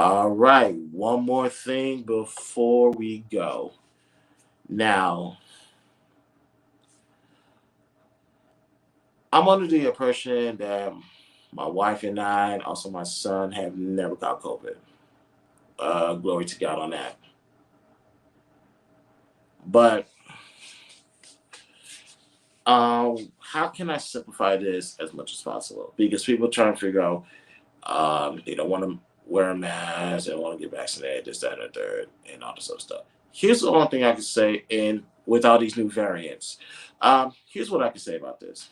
All right, one more thing before we go. Now, I'm under the impression that my wife and I, and also my son, have never got COVID. Glory to God on that. But how can I simplify this as much as possible? Because people try to figure out they don't want to wear a mask, they don't want to get vaccinated, this, that, and the third, and all this other stuff. Here's the only thing I can say, and with all these new variants, here's what I can say about this.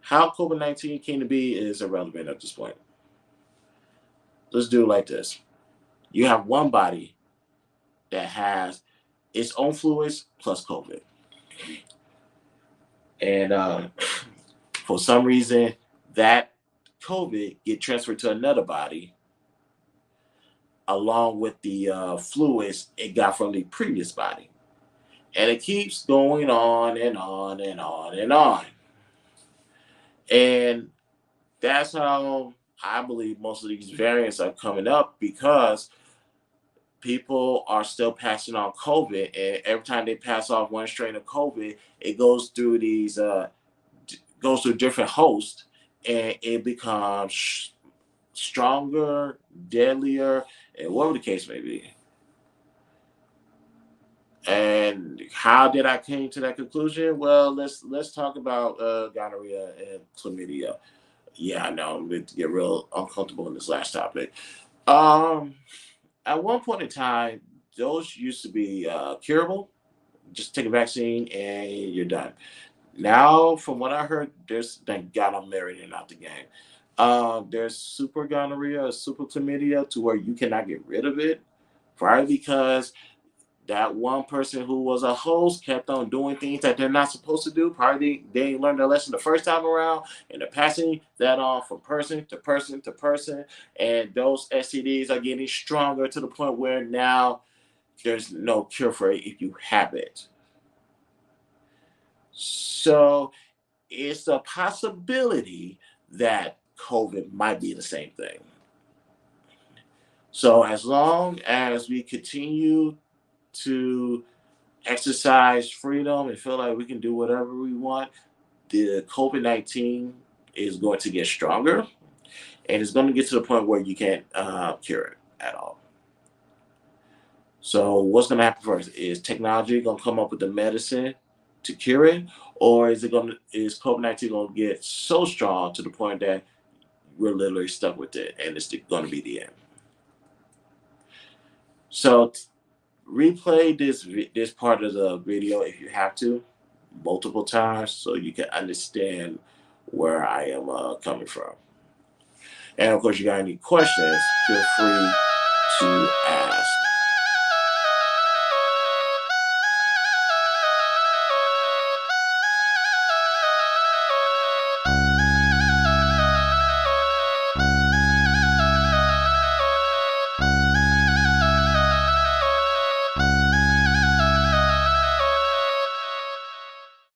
How COVID-19 came to be is irrelevant at this point. Let's do it like this. You have one body that has its own fluids plus COVID. And for some reason, that COVID get transferred to another body along with the fluids it got from the previous body. And it keeps going on and on and on and on. And that's how I believe most of these variants are coming up, because people are still passing on COVID, and every time they pass off one strain of COVID, it goes through goes through different hosts, and it becomes stronger, deadlier, and whatever the case may be. And how did I came to that conclusion? Well, let's talk about gonorrhea and chlamydia. Yeah, I know I'm going to get real uncomfortable in this last topic. Um, at one point in time, those used to be curable. Just take a vaccine and you're done. Now, from what I heard, there's thank God I'm married and not the game. There's super gonorrhea, super chlamydia, to where you cannot get rid of it, probably because that one person who was a host kept on doing things that they're not supposed to do. Probably they didn't learn their lesson the first time around, and they're passing that on from person to person to person. And those STDs are getting stronger to the point where now there's no cure for it if you have it. So it's a possibility that COVID might be the same thing. So as long as we continue to exercise freedom and feel like we can do whatever we want, the COVID-19 is going to get stronger, and it's going to get to the point where you can't cure it at all. So what's going to happen first? Is technology going to come up with the medicine to cure it, or is COVID-19 going to get so strong to the point that we're literally stuck with it, and it's going to be the end? So replay this part of the video if you have to, multiple times, so you can understand where I am coming from. And of course, you got any questions, feel free to ask.